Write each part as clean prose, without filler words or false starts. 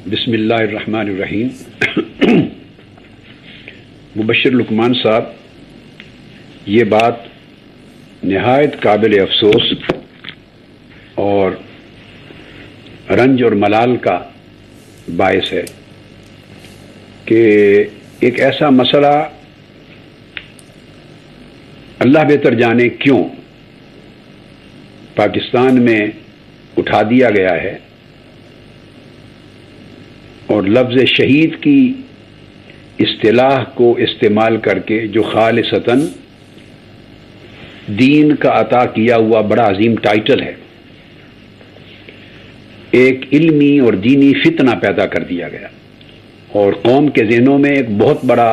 بسم اللہ الرحمن الرحیم۔ مبشر لقمان صاحب، یہ بات نہایت قابل افسوس اور رنج اور ملال کا باعث ہے کہ ایک ایسا مسئلہ اللہ بہتر جانے کیوں پاکستان میں اٹھا دیا گیا ہے اور لفظ شہید کی اصطلاح کو استعمال کر کے جو خالصتاً دین کا عطا کیا ہوا بڑا عظیم ٹائٹل ہے، ایک علمی اور دینی فتنہ پیدا کر دیا گیا اور قوم کے ذہنوں میں ایک بہت بڑا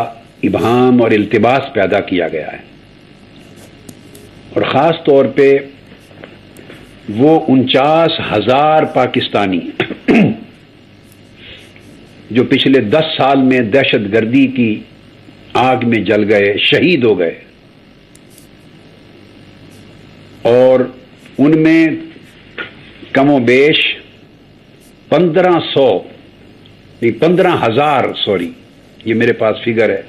ابہام اور التباس پیدا کیا گیا ہے، اور خاص طور پہ وہ 49,000 پاکستانی جو پچھلے 10 سال میں دہشت گردی کی آگ میں جل گئے، شہید ہو گئے، اور ان میں کم و بیش 15,000 یہ میرے پاس فگر ہے،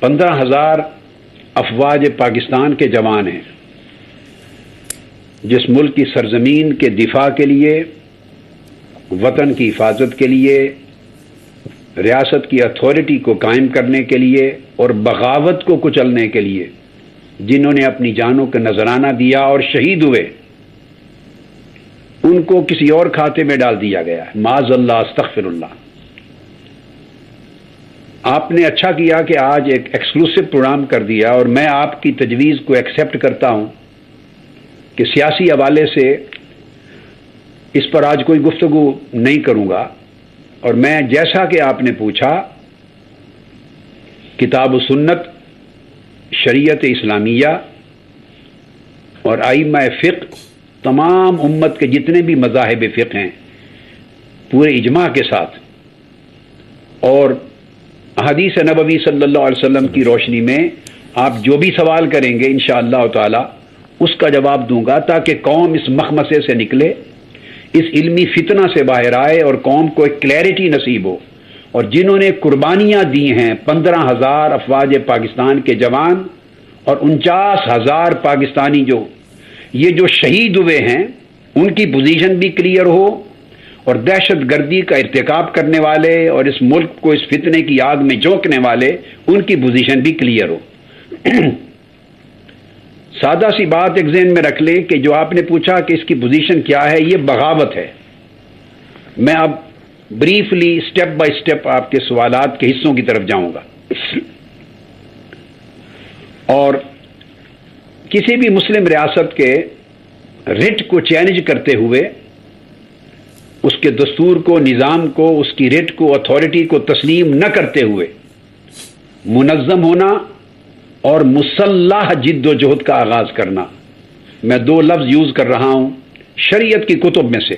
15,000 افواج پاکستان کے جوان ہیں جس ملک کی سرزمین کے دفاع کے لیے، وطن کی حفاظت کے لیے، ریاست کی اتھارٹی کو قائم کرنے کے لیے اور بغاوت کو کچلنے کے لیے جنہوں نے اپنی جانوں کا نذرانہ دیا اور شہید ہوئے، ان کو کسی اور کھاتے میں ڈال دیا گیا ہے۔ معاذ اللہ، استغفر اللہ۔ آپ نے اچھا کیا کہ آج ایک ایکسکلوسیو پروگرام کر دیا، اور میں آپ کی تجویز کو ایکسیپٹ کرتا ہوں کہ سیاسی حوالے سے اس پر آج کوئی گفتگو نہیں کروں گا، اور میں جیسا کہ آپ نے پوچھا کتاب و سنت، شریعت اسلامیہ اور ائمہ فقہ، تمام امت کے جتنے بھی مذاہب فقہ ہیں پورے اجماع کے ساتھ، اور احادیث نبوی صلی اللہ علیہ وسلم کی روشنی میں آپ جو بھی سوال کریں گے انشاءاللہ تعالی اس کا جواب دوں گا، تاکہ قوم اس مخمصے سے نکلے، اس علمی فتنہ سے باہر آئے اور قوم کو ایک کلیئرٹی نصیب ہو۔ اور جنہوں نے قربانیاں دی ہیں، 15,000 افواج پاکستان کے جوان اور 49,000 پاکستانی یہ جو شہید ہوئے ہیں، ان کی پوزیشن بھی کلیئر ہو، اور دہشت گردی کا ارتکاب کرنے والے اور اس ملک کو اس فتنے کی آگ میں جھونکنے والے، ان کی پوزیشن بھی کلیئر ہو۔ سادہ سی بات ایک ذہن میں رکھ لیں کہ جو آپ نے پوچھا کہ اس کی پوزیشن کیا ہے، یہ بغاوت ہے۔ میں اب بریفلی سٹیپ بائی سٹیپ آپ کے سوالات کے حصوں کی طرف جاؤں گا، اور کسی بھی مسلم ریاست کے رٹ کو چیلنج کرتے ہوئے، اس کے دستور کو، نظام کو، اس کی رٹ کو، اتھارٹی کو تسلیم نہ کرتے ہوئے منظم ہونا اور مسلح جد و جہد کا آغاز کرنا۔ میں 2 لفظ یوز کر رہا ہوں شریعت کی کتب میں سے،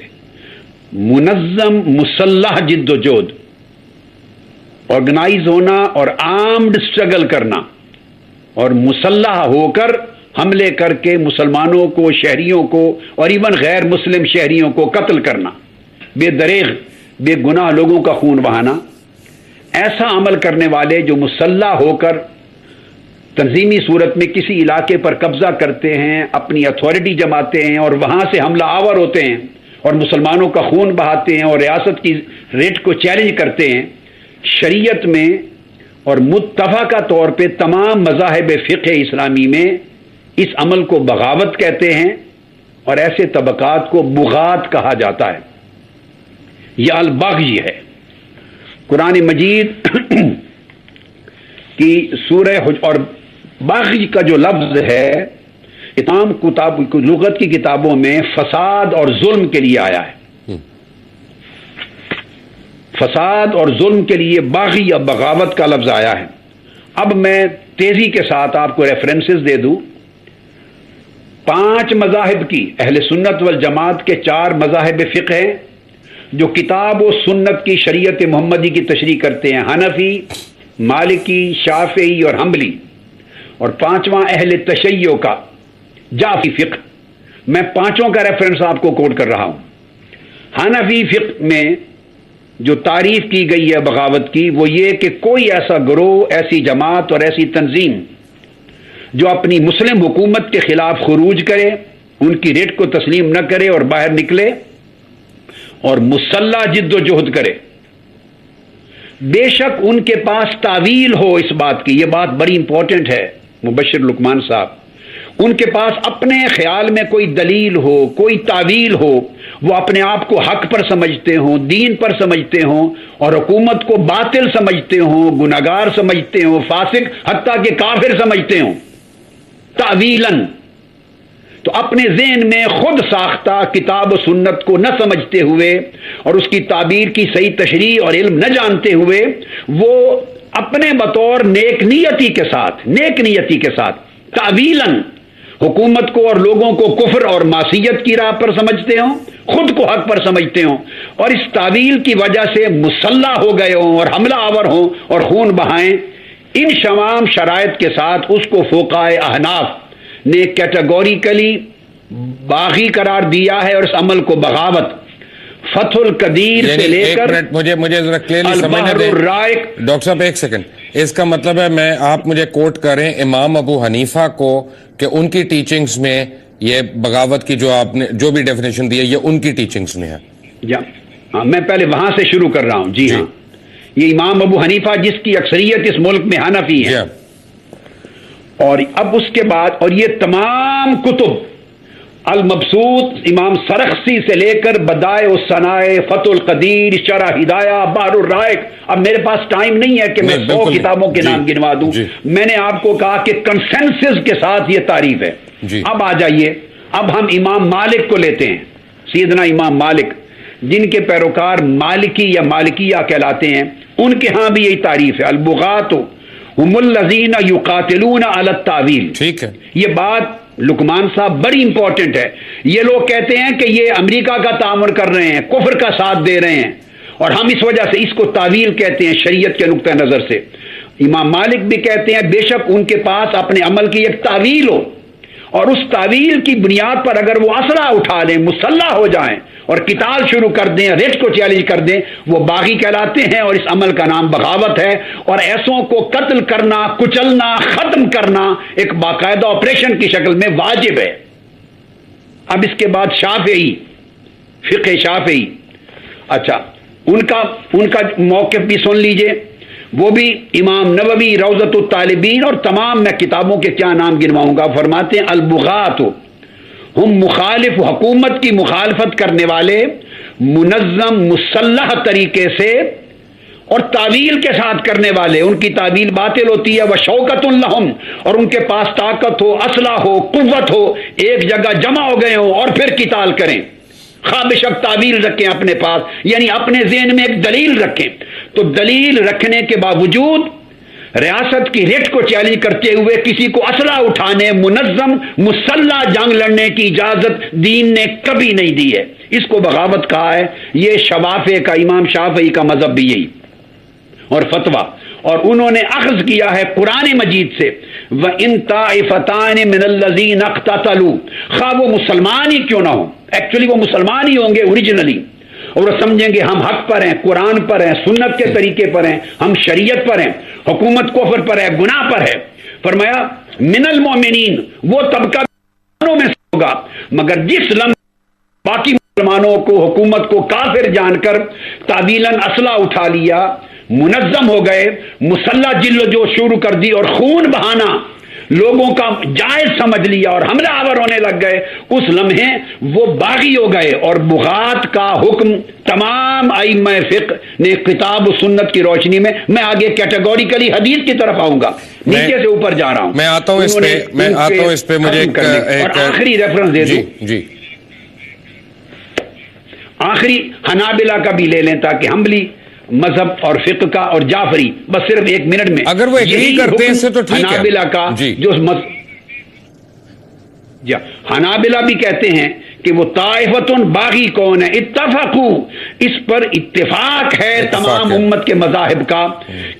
منظم مسلح جد و جہد، آرگنائز ہونا اور آرمڈ سٹرگل کرنا، اور مسلح ہو کر حملے کر کے مسلمانوں کو، شہریوں کو، اور ایون غیر مسلم شہریوں کو قتل کرنا، بے دریغ بے گناہ لوگوں کا خون بہانا۔ ایسا عمل کرنے والے جو مسلح ہو کر تنظیمی صورت میں کسی علاقے پر قبضہ کرتے ہیں، اپنی اتھارٹی جماتے ہیں اور وہاں سے حملہ آور ہوتے ہیں اور مسلمانوں کا خون بہاتے ہیں اور ریاست کی ریٹ کو چیلنج کرتے ہیں، شریعت میں اور متفقہ طور پہ تمام مذاہب فقہ اسلامی میں اس عمل کو بغاوت کہتے ہیں، اور ایسے طبقات کو بغات کہا جاتا ہے۔ یہ البغی ہے۔ قرآن مجید کی سورہ اور باغی کا جو لفظ ہے، تمام لغت کی کتابوں میں فساد اور ظلم کے لیے آیا ہے۔ فساد اور ظلم کے لیے باغی یا بغاوت کا لفظ آیا ہے۔ اب میں تیزی کے ساتھ آپ کو ریفرنسز دے دوں۔ 5 مذاہب کی، اہل سنت والجماعت کے 4 مذاہب فقہ ہیں جو کتاب و سنت کی شریعت محمدی کی تشریح کرتے ہیں، حنفی، مالکی، شافعی اور حنبلی، اور 5واں اہل تشیع کا جعفری فقہ۔ میں 5 کا ریفرنس آپ کو کوٹ کر رہا ہوں۔ حنفی فقہ میں جو تعریف کی گئی ہے بغاوت کی وہ یہ کہ کوئی ایسا گروہ، ایسی جماعت اور ایسی تنظیم جو اپنی مسلم حکومت کے خلاف خروج کرے، ان کی ریٹ کو تسلیم نہ کرے اور باہر نکلے اور مسلح جد و جہد کرے، بے شک ان کے پاس تعویل ہو اس بات کی. یہ بات بڑی امپورٹنٹ ہے مبشر لقمان صاحب. ان کے پاس اپنے خیال میں کوئی دلیل ہو، کوئی تعویل ہو، وہ اپنے آپ کو حق پر سمجھتے ہوں، دین پر سمجھتے ہوں اور حکومت کو باطل سمجھتے ہوں، گناہگار سمجھتے ہوں، فاسق حتیٰ کہ کافر سمجھتے ہوں تعویلاً. تو اپنے ذہن میں خود ساختہ کتاب و سنت کو نہ سمجھتے ہوئے اور اس کی تعبیر کی صحیح تشریح اور علم نہ جانتے ہوئے وہ اپنے بطور نیک نیتی کے ساتھ تعویلاً حکومت کو اور لوگوں کو کفر اور معصیت کی راہ پر سمجھتے ہوں، خود کو حق پر سمجھتے ہوں اور اس تعویل کی وجہ سے مسلح ہو گئے ہوں اور حملہ آور ہوں اور خون بہائیں. ان تمام شرائط کے ساتھ اس کو فقہائے احناف نے کیٹیگوریکلی باغی قرار دیا ہے اور اس عمل کو بغاوت. فتح القدیر سے لے کر مجھے ذرا کلیئرلی سمجھنے دیں ڈاکٹر صاحب، ایک سیکنڈ. اس کا مطلب ہے آپ مجھے کوٹ کریں امام ابو حنیفہ کو کہ ان کی ٹیچنگز میں یہ بغاوت کی جو آپ نے جو بھی ڈیفینیشن دی ہے یہ ان کی ٹیچنگز میں ہے. ہاں میں پہلے وہاں سے شروع کر رہا ہوں. جی ہاں، یہ امام ابو حنیفہ جس کی اکثریت اس ملک میں حنفی ہے. اور اب اس کے بعد اور یہ تمام کتب المبسوط امام سرخسی سے لے کر بدائع الصنائع، فتح القدیر، شرح ہدایہ، بحر الرائق. اب میرے پاس ٹائم نہیں ہے کہ میں 100 کتابوں کے نام گنوا دوں. میں نے آپ کو کہا کہ کنسنسس کے ساتھ یہ تعریف ہے. اب آ جائیے، اب ہم امام مالک کو لیتے ہیں. سیدنا امام مالک جن کے پیروکار مالکی یا مالکیہ کہلاتے ہیں، ان کے ہاں بھی یہی تعریف ہے. البغاۃ ہم الذین یقاتلون علی التاویل. ٹھیک ہے، یہ بات لقمان صاحب بڑی امپورٹنٹ ہے. یہ لوگ کہتے ہیں کہ یہ امریکہ کا تعاون کر رہے ہیں، کفر کا ساتھ دے رہے ہیں اور ہم اس وجہ سے اس کو تعویل کہتے ہیں شریعت کے نقطہ نظر سے. امام مالک بھی کہتے ہیں بے شک ان کے پاس اپنے عمل کی ایک تعویل ہو اور اس تعویل کی بنیاد پر اگر وہ اسلحہ اٹھا لیں، مسلح ہو جائیں اور قتال شروع کر دیں، ریٹ کو چیلنج کر دیں، وہ باغی کہلاتے ہیں اور اس عمل کا نام بغاوت ہے. اور ایسوں کو قتل کرنا، کچلنا، ختم کرنا ایک باقاعدہ آپریشن کی شکل میں واجب ہے. اب اس کے بعد شافعی، فقہ شافعی، اچھا ان کا موقف بھی سن لیجئے. وہ بھی امام نووی روضۃ الطالبین اور تمام میں کتابوں کے کیا نام گنواؤں گا، فرماتے ہیں البغاۃ ہم مخالف، حکومت کی مخالفت کرنے والے منظم مسلح طریقے سے اور تعویل کے ساتھ کرنے والے. ان کی تعویل باطل ہوتی ہے. وشوکۃ لہم، اور ان کے پاس طاقت ہو، اسلحہ ہو، قوت ہو، ایک جگہ جمع ہو گئے ہوں اور پھر قتال کریں. خوابشک تعویل رکھیں اپنے پاس، یعنی اپنے ذہن میں ایک دلیل رکھیں. تو دلیل رکھنے کے باوجود ریاست کی ریٹ کو چیلنج کرتے ہوئے کسی کو اسلحہ اٹھانے، منظم مسلح جنگ لڑنے کی اجازت دین نے کبھی نہیں دی ہے. اس کو بغاوت کہا ہے. یہ شوافع کا، امام شافعی کا مذہب بھی یہی اور فتویٰ. اور انہوں نے اخذ کیا ہے قرآن مجید سے وَإِن طَائِفَتَانِ مِنَ الَّذِينَ اقْتَتَلُوا، خواہ وہ مسلمان ہی کیوں نہ ہو، ایکچولی وہ مسلمان ہی ہوں گے اوریجنلی، اور وہ سمجھیں گے ہم حق پر ہیں، قرآن پر ہیں، سنت کے طریقے پر ہیں، ہم شریعت پر ہیں، حکومت کفر پر ہے، گناہ پر ہے. فرمایا من المؤمنین، وہ طبقہ میں سے ہوگا، مگر جس لمحے باقی مسلمانوں کو، حکومت کو کافر جان کر تعویلاً اسلحہ اٹھا لیا، منظم ہو گئے، مسلح جل جو شروع کر دی اور خون بہانا لوگوں کا جائز سمجھ لیا اور حملہ آور ہونے لگ گئے، اس لمحے وہ باغی ہو گئے. اور بغات کا حکم تمام ائمہ فقہ نے کتاب و سنت کی روشنی میں، میں آگے کیٹیگوریکلی حدیث کی طرف آؤں گا، نیچے سے اوپر جا رہا ہوں. میں آتا ہوں اس پہ مجھے اور آخری ریفرنس دے دوں. جی آخری حنابلہ کا بھی لے لیں تاکہ حنبلی مذہب اور فقہ کا اور جعفری، بس صرف 1 منٹ میں اگر وہ ایگری کرتے ہیں تو ٹھیک ہے. حنابلہ کا جو حنابلہ بھی کہتے ہیں کہ وہ طائفتن باغی کون ہے؟ اتفقو، اس پر اتفاق ہے تمام امت کے مذاہب کا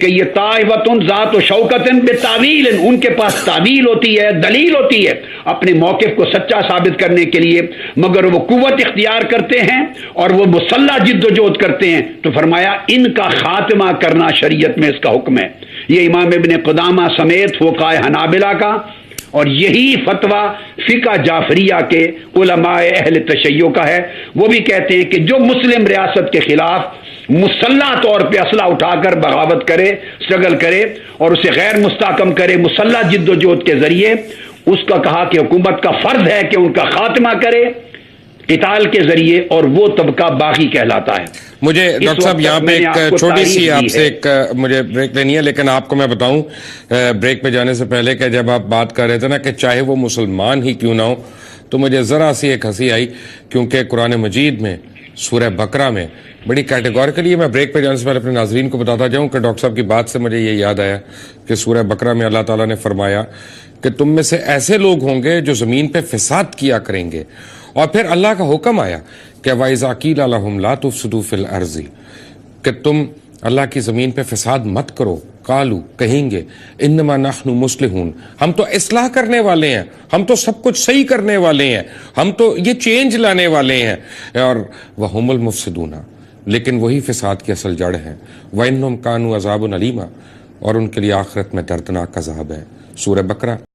کہ یہ طائفتن ذات و شوکتن بتاویل، ان کے پاس تعویل ہوتی ہے، دلیل ہوتی ہے اپنے موقف کو سچا ثابت کرنے کے لیے، مگر وہ قوت اختیار کرتے ہیں اور وہ مسلح جد و جہد کرتے ہیں۔ تو فرمایا ان کا خاتمہ کرنا شریعت میں اس کا حکم ہے۔ یہ امام ابن قدامہ سمیت فقہائے حنابلہ کا اور یہی فتویٰ فقہ جعفریہ کے علماء اہل تشیع کا ہے۔ وہ بھی کہتے ہیں کہ جو مسلم ریاست کے خلاف مسلح طور پہ اسلحہ اٹھا کر بغاوت کرے، اسٹرگل کرے اور اسے غیر مستحکم کرے مسلح جد و جہد کے ذریعے، اس کا کہا کہ حکومت کا فرض ہے کہ ان کا خاتمہ کرے قتال کے ذریعے، اور وہ طبقہ باغی کہلاتا ہے۔ مجھے ڈاکٹر صاحب یہاں پہ ایک چھوٹی سی آپ سے ایک مجھے بریک لینی ہے، لیکن آپ کو میں بتاؤں بریک پہ جانے سے پہلے کہ جب آپ بات کر رہے تھے نا کہ چاہے وہ مسلمان ہی کیوں نہ ہو، تو مجھے ذرا سی ایک ہنسی آئی، کیونکہ قرآن مجید میں سورہ بقرہ میں بڑی کیٹیگوریکلی، میں بریک پہ جانے سے پہلے اپنے ناظرین کو بتاتا جاؤں کہ ڈاکٹر صاحب کی بات سے مجھے یہ یاد آیا کہ سورہ بقرہ میں اللہ تعالیٰ نے فرمایا کہ تم میں سے ایسے لوگ ہوں گے جو زمین پہ فساد کیا کریں گے، اور پھر اللہ کا حکم آیا کہ وَإِذَا قِيلَ لَهُمْ لَا تُفْسِدُوا فِي الْأَرْضِ، کہ تم اللہ کی زمین پہ فساد مت کرو، قالوا، کہیں گے انما نحن مصلحون، ہم تو اصلاح کرنے والے ہیں، ہم تو سب کچھ صحیح کرنے والے ہیں، ہم تو یہ چینج لانے والے ہیں، اور وَهُمُ الْمُفْسِدُونَ، لیکن وہی فساد کی اصل جڑ ہے، وَإِنَّهُمْ كَانُوا عَذَابٌ أَلِيمًا، اور ان کے لیے آخرت میں دردناک عذاب ہے۔ سورہ بقرہ